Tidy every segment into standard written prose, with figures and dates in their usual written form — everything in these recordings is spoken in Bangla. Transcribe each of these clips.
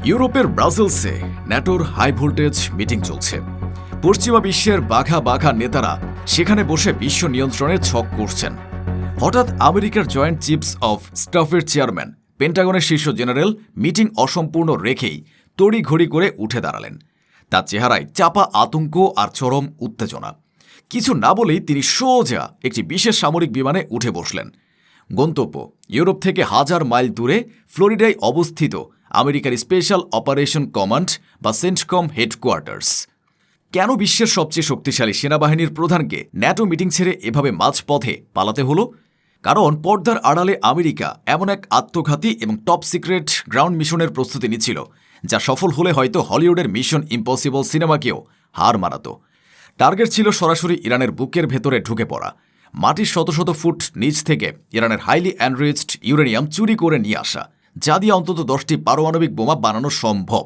ইউরোপের ব্রাসেলসে ন্যাটোর হাই ভোল্টেজ মিটিং চলছে। পশ্চিমা বিশ্বের বাঘা বাঘা নেতারা সেখানে বসে বিশ্ব নিয়ন্ত্রণের ছক করছেন। হঠাৎ আমেরিকার জয়েন্ট চিফস অফ স্টাফের চেয়ারম্যান পেন্টাগনের শীর্ষ জেনারেল মিটিং অসম্পূর্ণ রেখেই তড়িঘড়ি করে উঠে দাঁড়ালেন। তার চেহারায় চাপা আতঙ্ক আর চরম উত্তেজনা। কিছু না বলেই তিনি সোজা একটি বিশেষ সামরিক বিমানে উঠে বসলেন। গন্তব্য ইউরোপ থেকে 1000 মাইল দূরে ফ্লোরিডায় অবস্থিত আমেরিকার স্পেশাল অপারেশন কমান্ড বা সেন্টকম হেডকোয়ার্টার্স। কেন বিশ্বের সবচেয়ে শক্তিশালী সেনাবাহিনীর প্রধানকে ন্যাটো মিটিং ছেড়ে এভাবে মাঝপথে পালাতে হলো? কারণ পর্দার আড়ালে আমেরিকা এমন এক আত্মঘাতী এবং টপ সিক্রেট গ্রাউন্ড মিশনের প্রস্তুতি নিচ্ছিল, যা সফল হলে হয়তো হলিউডের মিশন ইম্পসিবল সিনেমাকেও হার মানাত। টার্গেট ছিল সরাসরি ইরানের বুকের ভেতরে ঢুকে পড়া, মাটির শত শত ফুট নিচ থেকে ইরানের হাইলি এনরিচড ইউরেনিয়াম চুরি করে নিয়ে আসা, যা দিয়ে অন্তত 10টি পারমাণবিক বোমা বানানো সম্ভব।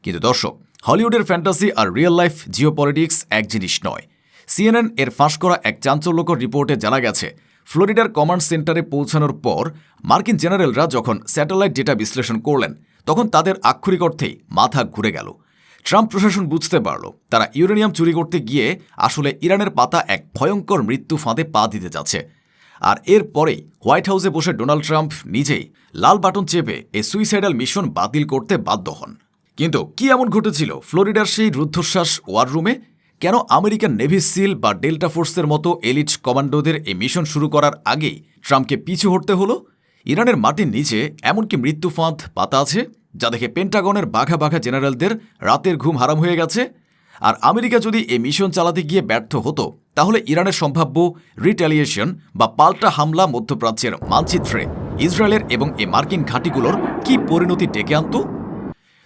কিন্তু দর্শক, হলিউডের ফ্যান্টাসি আর রিয়েল লাইফ জিওপলিটিক্স এক জিনিস নয়। সিএনএন এর ফাঁস করা এক চাঞ্চল্যকর রিপোর্টে জানা গেছে, ফ্লোরিডার কমান্ড সেন্টারে পৌঁছানোর পর মার্কিন জেনারেলরা যখন স্যাটেলাইট ডেটা বিশ্লেষণ করলেন, তখন তাদের আক্ষরিক অর্থেই মাথা ঘুরে গেল। ট্রাম্প প্রশাসন বুঝতে পারল তারা ইউরেনিয়াম চুরি করতে গিয়ে আসলে ইরানের পাতা এক ভয়ঙ্কর মৃত্যু ফাঁদে পা দিতে যাচ্ছে। আর এরপরেই হোয়াইট হাউসে বসে ডোনাল্ড ট্রাম্প নিজেই লাল বাটন চেপে এই সুইসাইডাল মিশন বাতিল করতে বাধ্য হন। কিন্তু কি এমন ঘটেছিল ফ্লোরিডার সেই রুদ্ধশ্বাস ওয়ার রুমে? কেন আমেরিকান নেভি সিল বা ডেল্টা ফোর্সের মতো এলিট কমান্ডোদের এই মিশন শুরু করার আগেই ট্রাম্পকে পিছু হটতে হলো? ইরানের মাটির নিচে এমন কি মৃত্যু ফাঁদ পাতা আছে, যা দেখে পেন্টাগনের বাঘা বাঘা জেনারেলদের রাতের ঘুম হারাম হয়ে গেছে? আর আমেরিকা যদি এই মিশন চালাতে গিয়ে ব্যর্থ হতো, তাহলে ইরানের সম্ভাব্য রিট্যালিয়েশন বা পাল্টা হামলা মধ্যপ্রাচ্যের মানচিত্রে ইসরায়েলের এবং এই মার্কিন ঘাঁটিগুলোর কি পরিণতি ডেকে আনত?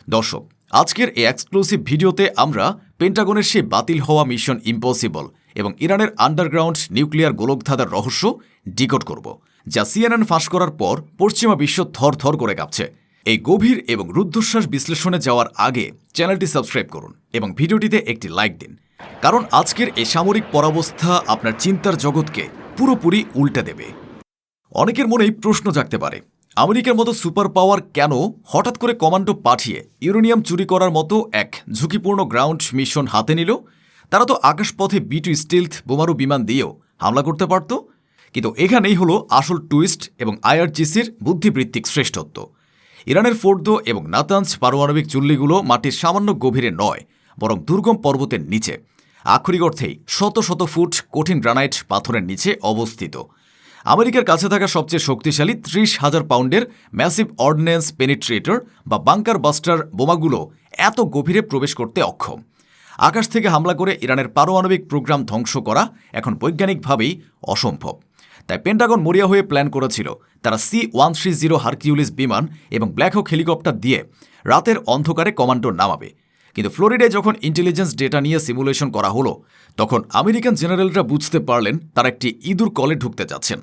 দর্শক, আজকের এই এক্সক্লুসিভ ভিডিওতে আমরা পেন্টাগনের সেই বাতিল হওয়া মিশন ইম্পসিবল এবং ইরানের আন্ডারগ্রাউন্ড নিউক্লিয়ার গোলকধাঁধার রহস্য ডিকোড করব, যা সিএনএন ফাঁস করার পর পশ্চিমা বিশ্ব থর করে কাঁপছে। এই গভীর এবং রুদ্ধশ্বাস বিশ্লেষণে যাওয়ার আগে চ্যানেলটি সাবস্ক্রাইব করুন এবং ভিডিওটিতে একটি লাইক দিন, কারণ আজকের এই সামরিক পরাবস্থা আপনার চিন্তার জগৎকে পুরোপুরি উল্টে দেবে। অনেকের মনেই প্রশ্ন জাগতে পারে, আমেরিকার মতো সুপার পাওয়ার কেন হঠাৎ করে কমান্ডো পাঠিয়ে ইউরেনিয়াম চুরি করার মতো এক ঝুঁকিপূর্ণ গ্রাউন্ড মিশন হাতে নিল? তারা তো আকাশপথে B-2 স্টিলথ বোমারু বিমান দিয়েও হামলা করতে পারত। কিন্তু এখানেই হলো আসল টুইস্ট এবং IRGCর বুদ্ধিবৃত্তিক শ্রেষ্ঠত্ব। ইরানের ফোর্দো এবং নাতানজ পারমাণবিক চুল্লিগুলো মাটির সামান্য গভীরে নয়, বরং দুর্গম পর্বতের নিচে, আক্ষরিক অর্থেই শত শত ফুট কঠিন গ্রানাইট পাথরের নিচে অবস্থিত। আমেরিকার কাছে থাকা সবচেয়ে শক্তিশালী 30,000 পাউন্ডের ম্যাসিভ অর্ডিন্যান্স পেনিট্রেটর বা বাংকার বাস্টার বোমাগুলো এত গভীরে প্রবেশ করতে অক্ষম। আকাশ থেকে হামলা করে ইরানের পারমাণবিক প্রোগ্রাম ধ্বংস করা এখন বৈজ্ঞানিকভাবেই অসম্ভব। তাই পেন্টাগন মরিয়া হয়ে প্ল্যান করেছিল তারা C-130 হারকিউলিস বিমান এবং ব্ল্যাক হক হেলিকপ্টার দিয়ে রাতের অন্ধকারে কমান্ডো নামাবে। কিন্তু ফ্লোরিডায় যখন ইন্টেলিজেন্স ডেটা নিয়ে সিমুলেশন করা হলো, তখন আমেরিকান জেনারেলরা বুঝতে পারলেন তারা একটি ইঁদুর কলে ঢুকতে যাচ্ছেন।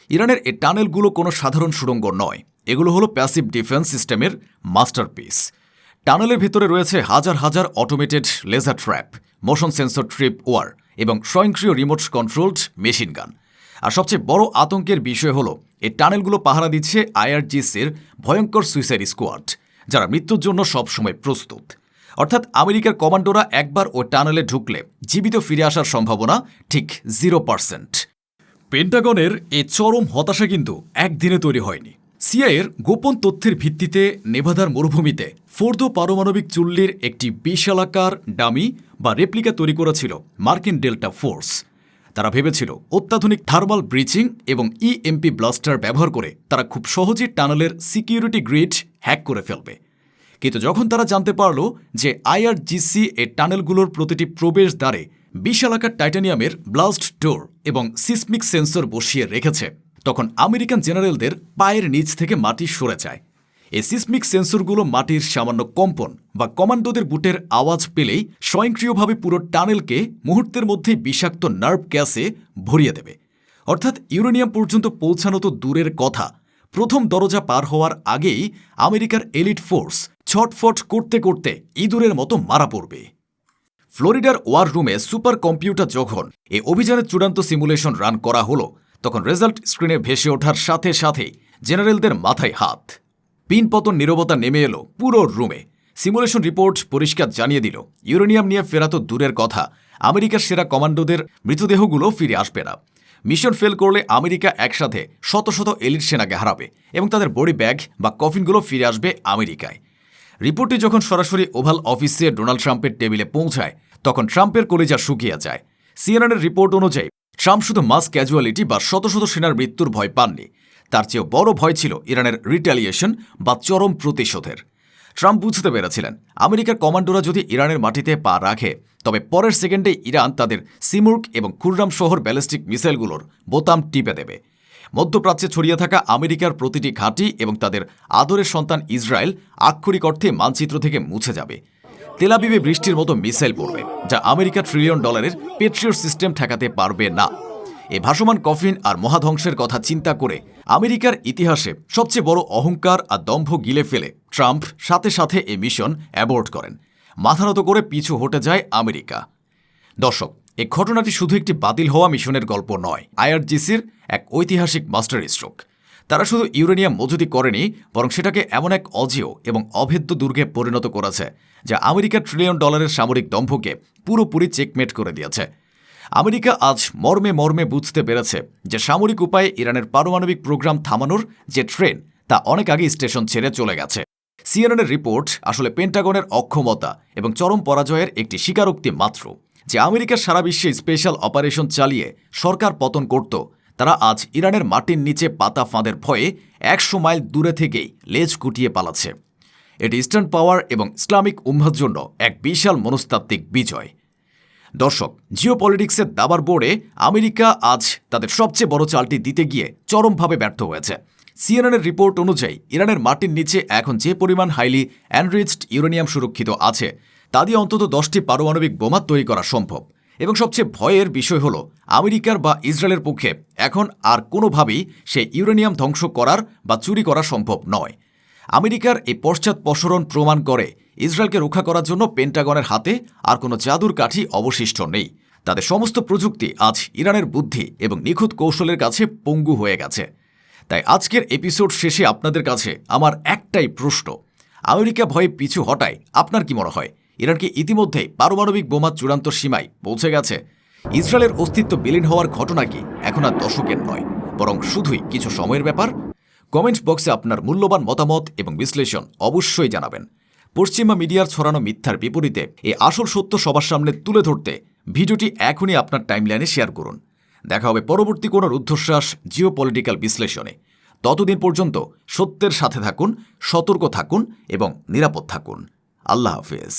ইরানের এই টানেলগুলো কোনো সাধারণ সুড়ঙ্গ নয়, এগুলো হলো প্যাসিভ ডিফেন্স সিস্টেমের মাস্টারপিস। টানেলের ভেতরে রয়েছে হাজার হাজার automated laser trap, motion sensor trip wire এবং স্বয়ংক্রিয় রিমোট কন্ট্রোলড মেশিন গান। আর সবচেয়ে বড় আতঙ্কের বিষয় হলো এই টানেলগুলো পাহারা দিচ্ছে IRGCর ভয়ঙ্কর সুইসাইড স্কোয়াড, যারা মৃত্যুর জন্য সবসময় প্রস্তুত। অর্থাৎ আমেরিকার কমান্ডোরা একবার ওই টানেলে ঢুকলে জীবিত ফিরে আসার সম্ভাবনা ঠিক 0%। পেন্টাগনের এই চরম হতাশা কিন্তু একদিনে তৈরি হয়নি। সিআইএর গোপন তথ্যের ভিত্তিতে নেভাদার মরুভূমিতে ফোর্দো পারমাণবিক চুল্লির একটি বিশালাকার ডামি বা রেপ্লিকা তৈরি করেছিল মার্কিন ডেল্টা ফোর্স। তারা ভেবেছিল অত্যাধুনিক থার্মাল ব্রিচিং এবং EMP ব্লাস্টার ব্যবহার করে তারা খুব সহজেই টানেলের সিকিউরিটি গ্রিড হ্যাক করে ফেলবে। কিন্তু যখন তারা জানতে পারল যে IRGC এই টানেলগুলোর প্রতিটি প্রবেশ দ্বারে বিশালাকার টাইটানিয়ামের ব্লাস্ট ডোর এবং সিসমিক সেন্সর বসিয়ে রেখেছে, তখন আমেরিকান জেনারেলদের পায়ের নিচ থেকে মাটি সরে যায়। এই সিসমিক সেন্সরগুলো মাটির সামান্য কম্পন বা কমান্ডোদের বুটের আওয়াজ পেলেই স্বয়ংক্রিয়ভাবে পুরো টানেলকে মুহূর্তের মধ্যেই বিষাক্ত নার্ভ গ্যাসে ভরিয়ে দেবে। অর্থাৎ ইউরেনিয়াম পর্যন্ত পৌঁছানো তো দূরের কথা, প্রথম দরজা পার হওয়ার আগেই আমেরিকার এলিট ফোর্স ছটফট করতে করতে ইঁদুরের মতো মারা পড়বে। ফ্লোরিডার ওয়ার রুমে সুপার কম্পিউটার যখন এই অভিযানের চূড়ান্ত সিমুলেশন রান করা হলো, তখন রেজাল্ট স্ক্রিনে ভেসে ওঠার সাথে সাথেই জেনারেলদের মাথায় হাত। পিনপতন নীরবতা নেমে এলো পুরো রুমে। সিমুলেশন রিপোর্ট পরিষ্কার জানিয়ে দিল ইউরেনিয়াম নিয়ে ফেরা তো দূরের কথা, আমেরিকার সেরা কমান্ডোদের মৃতদেহগুলো ফিরে আসবে না। মিশন ফেল করলে আমেরিকা একসাথে শত শত এলিট সেনাকে হারাবে এবং তাদের বডি ব্যাগ বা কফিনগুলো ফিরে আসবে আমেরিকায়। রিপোর্টটি যখন সরাসরি ওভাল অফিসে ডোনাল্ড ট্রাম্পের টেবিলে পৌঁছায় তখন ট্রাম্পের কলিজা শুকিয়ে যায়। সিএনএনের রিপোর্ট অনুযায়ী ট্রাম্প শুধু মাস ক্যাজুয়ালিটি বা শত শত সেনার মৃত্যুর ভয় পাননি, তার চেয়েও বড় ভয় ছিল ইরানের রিটালিয়েশন বা চরম প্রতিশোধের। ট্রাম্প বুঝতে পেরেছিলেন আমেরিকার কমান্ডোরা যদি ইরানের মাটিতে পা রাখে তবে পরের সেকেন্ডে ইরান তাদের সিমুর্গ এবং খুররাম শহর ব্যালিস্টিক মিসাইলগুলোর বোতাম টিপে দেবে। মধ্যপ্রাচ্যে ছড়িয়ে থাকা আমেরিকার প্রতিটি ঘাঁটি এবং তাদের আদরের সন্তান ইসরায়েল আক্ষরিক অর্থে মানচিত্র থেকে মুছে যাবে। তেলাবিবে বৃষ্টির মতো মিসাইল পড়বে যা আমেরিকা $1 ট্রিলিয়ন পেট্রিয়ট সিস্টেম ঠেকাতে পারবে না। এ ভাসমান কফিন আর মহাধ্বংসের কথা চিন্তা করে আমেরিকার ইতিহাসে সবচেয়ে বড় অহংকার আর দম্ভ গিলে ফেলে ট্রাম্প সাথে সাথে এ মিশন অ্যাবর্ট করেন। মাথানত করে পিছু হটে যায় আমেরিকা। দর্শক, এই ঘটনাটি শুধু একটি বাতিল হওয়া মিশনের গল্প নয়, আইআরজিসির এক ঐতিহাসিক মাস্টার স্ট্রোক। তারা শুধু ইউরেনিয়াম মজুদি করেনি, বরং সেটাকে এমন এক অজেয় এবং অভেদ্য দুর্গে পরিণত করেছে যা আমেরিকার $1 ট্রিলিয়ন সামরিক দম্ভকে পুরোপুরি চেকমেট করে দিয়েছে। আমেরিকা আজ মর্মে মর্মে বুঝতে পেরেছে যে সামরিক উপায়ে ইরানের পারমাণবিক প্রোগ্রাম থামানোর যে ট্রেন তা অনেক আগে স্টেশন ছেড়ে চলে গেছে। সিএনএনের রিপোর্ট আসলে পেন্টাগনের অক্ষমতা এবং চরম পরাজয়ের একটি স্বীকারোক্তি মাত্র। যে আমেরিকার সারা বিশ্বে স্পেশাল অপারেশন চালিয়ে সরকার পতন করত, তারা আজ ইরানের মাটির নিচে পাতা ফাঁদের ভয়ে 100 মাইল দূরে থেকেই লেজ গুটিয়ে পালাচ্ছে। এটি ইস্টার্ন পাওয়ার এবং ইসলামিক উম্মার জন্য এক বিশাল মনস্তাত্ত্বিক বিজয়। দর্শক, জিওপলিটিক্সের দাবার বোর্ডে আমেরিকা আজ তাদের সবচেয়ে বড় চালটি দিতে গিয়ে চরমভাবে ব্যর্থ হয়েছে। সিএনএনের রিপোর্ট অনুযায়ী ইরানের মাটির নিচে এখন যে পরিমাণ হাইলি এনরিচড ইউরেনিয়াম সুরক্ষিত আছে তা দিয়ে অন্তত 10টি পারমাণবিক বোমা তৈরি করা সম্ভব। এবং সবচেয়ে ভয়ের বিষয় হল আমেরিকার বা ইসরায়েলের পক্ষে এখন আর কোনোভাবেই সেই ইউরেনিয়াম ধ্বংস করার বা চুরি করা সম্ভব নয়। আমেরিকার এই পশ্চাৎপসরণ প্রমাণ করে ইসরায়েলকে রক্ষা করার জন্য পেন্টাগনের হাতে আর কোনো জাদুর কাঠি অবশিষ্ট নেই। তাদের সমস্ত প্রযুক্তি আজ ইরানের বুদ্ধি এবং নিখুঁত কৌশলের কাছে পঙ্গু হয়ে গেছে। তাই আজকের এপিসোড শেষে আপনাদের কাছে আমার একটাই প্রশ্ন, আমেরিকা ভয়ে পিছু হটায় আপনার কি মনে হয় ইরান কি ইতিমধ্যেই পারমাণবিক বোমা চূড়ান্ত সীমায় পৌঁছে গেছে? ইসরায়েলের অস্তিত্ব বিলীন হওয়ার ঘটনা কি এখন আর দশকের নয়, বরং শুধুই কিছু সময়ের ব্যাপার? কমেন্ট বক্সে আপনার মূল্যবান মতামত এবং বিশ্লেষণ অবশ্যই জানাবেন। পশ্চিমা মিডিয়ার ছড়ানো মিথ্যার বিপরীতে এই আসল সত্য সবার সামনে তুলে ধরতে ভিডিওটি এখনই আপনার টাইমলাইনে শেয়ার করুন। দেখা হবে পরবর্তী কোনো রুদ্ধশ্বাস জিওপলিটিক্যাল বিশ্লেষণে। ততদিন পর্যন্ত সত্যের সাথে থাকুন, সতর্ক থাকুন এবং নিরাপদ থাকুন। আল্লাহ হাফেজ।